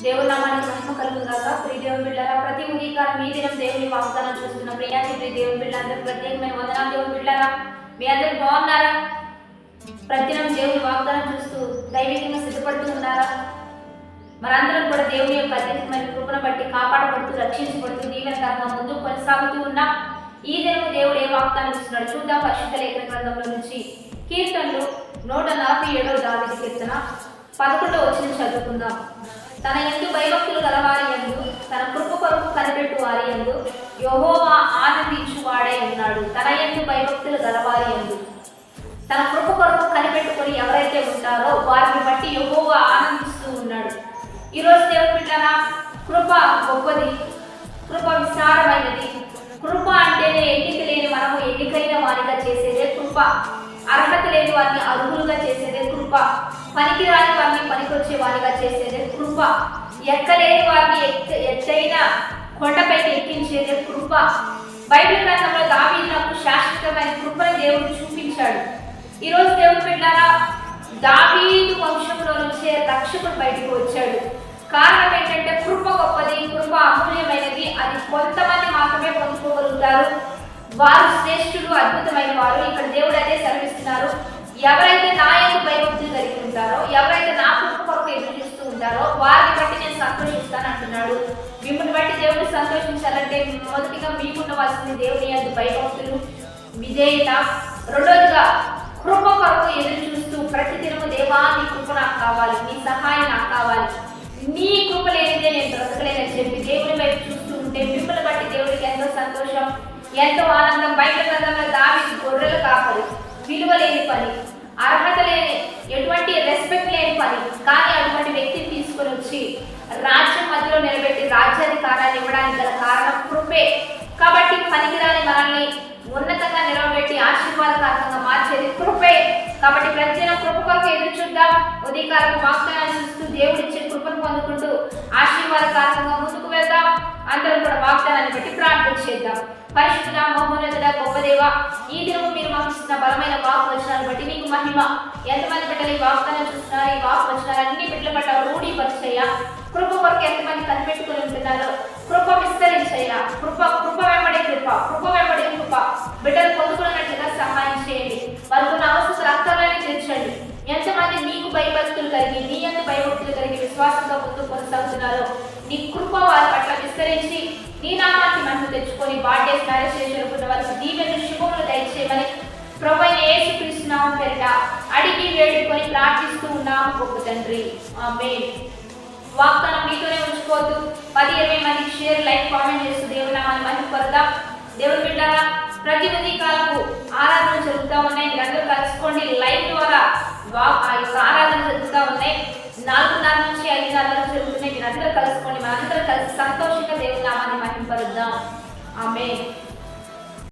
దేవుని నామానికి మహిమ కలుగుగాక. ప్రియ దేవుని బిడ్డలారా, ప్రతి ఉదయకాలం ఈ దినం దేవుని వాగ్దానం చూస్తున్న ప్రియాతి దేవుని బిడ్డలందరూ ప్రత్యేకమైన వందనాలు. దేవుని బిడ్డలారా, మీ అందరూ బాగున్నారా? ప్రతిదినం దేవుని వాగ్దానం చూస్తూ దైవికంగా సిద్ధపడుతూ ఉన్నారా? మనందరం కూడా దేవుని యొక్క అత్యంతమైన కృపను బట్టి కాపాడబడుతూ రక్షించబడుతూ దీవెనకరంగా ముందుకు కొనసాగుతూ ఉన్నాం. ఈ దినం దేవుడు ఏ వాగ్దానం ఇస్తున్నాడు చూద్దాం. పరిశుద్ధ లేఖన గ్రంథంలో నుంచి కీర్తనలు 147 దావీదు కీర్తన 11వ వచనం చదువుకుందాం. తన యందు భయభక్తులు గలవారి యందు, తన కృప కొరకు కనిపెట్టు వారి యందు యెహోవా ఆనందించువాడే ఉన్నాడు. తన యందు భయభక్తులు గలవారి యందు, తన కృప కొరకు కనిపెట్టుకొని ఎవరైతే ఉంటారో వారిని బట్టి యెహోవా ఆనందిస్తూ ఉన్నాడు. ఈరోజు దేవుని బిడ్డలారా, కృప గొప్పది, కృప విస్తారమైనది. కృప అంటేనే ఎన్నిక లేని మనము ఎన్నికైన వారిగా చేసేదే కృప. అర్హత లేని వారిని అర్హులుగా చేసేదే కృప. పనికిరాని వారిని పనికొచ్చే వారిగా చేసేదే కృప. ఎక్కలేని వారిని ఎత్తైన కొండపైకి ఎక్కించేదే కృప. బైబిల్ గ్రంథంలో దావీదునకు శాశ్వతమైన కృపను దేవుడు చూపించాడు. ఈరోజు దేవుని బిడ్డలారా, దావీదు వంశంలో నుంచే రక్షకుడు బయటకు వచ్చాడు. కారణం ఏంటంటే కృప గొప్పది, కృప అమూల్యమైనది. అది కొంతమంది మాత్రమే పొందుకోగలుగుతారు. వారు శ్రేష్ఠులు, అద్భుతమైన వారు. ఇక్కడ దేవుడు అదే సెలవిస్తున్నారు. ఎవరైతే నా యందు భయభక్తులు కలిగి ఉంటారో, ఎవరైతే నా కృప కొరకు ఎదురు చూస్తూ ఉంటారో వారిని బట్టి నేను సంతోషిస్తాను అంటున్నాడు. మిమ్మల్ని బట్టి దేవుడు సంతోషించాలంటే మొదటిగా మీకున్నవలసింది దేవుని యందు భయభక్తులు, విధేయత. రెండోదిగా కృప కొరకు ఎదురు చూస్తూ ప్రతి దినము దేవా నీ కృప నాకు కావాలి, నీ సహాయం నాకు కావాలి, నీ కృప లేనిదే నేను బ్రతకలేనని చెప్పి దేవుని వైపు చూస్తూ ఉంటే మిమ్మల్ని బట్టి దేవుడికి ఎంతో సంతోషం, ఎంతో ఆనందం. బైబిల్ గ్రంథంలో దావీదు గొర్రెలు కాపరి, విలువ లేని పని, అర్హత లేని, ఎటువంటి రెస్పెక్ట్ లేని పని, కానీ అటువంటి వ్యక్తిని తీసుకొని వచ్చి రాజ్యం మధ్యలో నిలబెట్టి రాజ్యాధికారాన్ని ఇవ్వడానికి గల కారణం కృపే. కాబట్టి పనికిరాని మనల్ని ఉన్నతంగా నిలబెట్టి ఆశీర్వాదకరంగా మార్చేది కృపే. కాబట్టి ప్రతిదినం కృప కొరకు ఎదురు చూద్దాం. ఉదయకాలం వాగ్దానాన్ని చూస్తూ దేవుడిచ్చే కృపను పొందుకుంటూ ఆశీర్వాదకరంగా ముందుకు వెళ్దాం. అందరం కూడా వాగ్దానాన్ని బట్టి ప్రార్థన చేద్దాం. పరిశుద్ధ మహోన్నతుడ గొప్ప దేవ, ఈ దినము మీరు మాకు ఇస్తున్న బలమైన వాక్ వచనాలను బట్టి నీకు మహిమ. ఎంతమంది బిడ్డలు ఈ వాగ్దానం చూస్తున్నారు, ఈ వాక్ వచనాలు అన్ని బిడ్డల పట్ల రూఢీపరిచయ్యా. కృప కొరకు ఎంతమంది కనిపెట్టుకుని ఉంటున్నారో కృప విస్తరించయ్యా. కృప వెంబడి కృప, కృప వెంబడి కృప బిడ్డలు పొందుకున్నట్లుగా సహాయం చేయండి. వారికి అవసర అక్కర్లని తీర్చండి. ఎంతమంది నీకు భయభక్తులు కలిగి, నీ యందు భయభక్తులు కలిగి విశ్వాసంగా ముందుకు కొనసాగుతున్నారో నీ కృప వారి పట్ల విస్తరించి నీ నామాన్ని మహిమ తెచ్చుకొని బాడ్డేస్ మ్యారేజ్ చేసుకున్న వారికి దీవెన శుభములు దయచేయమని ప్రభువైన యేసుక్రీస్తు నామం పేరిట అడిగి వేడుకొని ప్రార్థిస్తూ ఉన్నాము గొప్ప తండ్రి, ఆమేన్. వాగ్దానం మీతోనే ఉంచుకోవద్దు. 10-20 మందికి షేర్, లైక్, కామెంట్ చేస్తూ దేవుని నామాన్ని మహిమ పరుద్దాం. దేవుని బిడ్డలారా, ప్రతి ఉదయకాలపు ఆరాధన జరుగుతూ ఉన్నాయి. మీరందరూ కలుసుకోండి. లైవ్ ద్వారా ఆ యొక్క ఆరాధన జరుగుతూ ఉన్నాయి. 4:30 నుంచి 5:30 వరకు జరుగుతున్నాయి. మీరందరూ కలుసుకోండి. మనందరూ కలిసి సంతోషంగా దేవుని నామాన్ని మహిమ పరుద్దాం. ఆమేన్.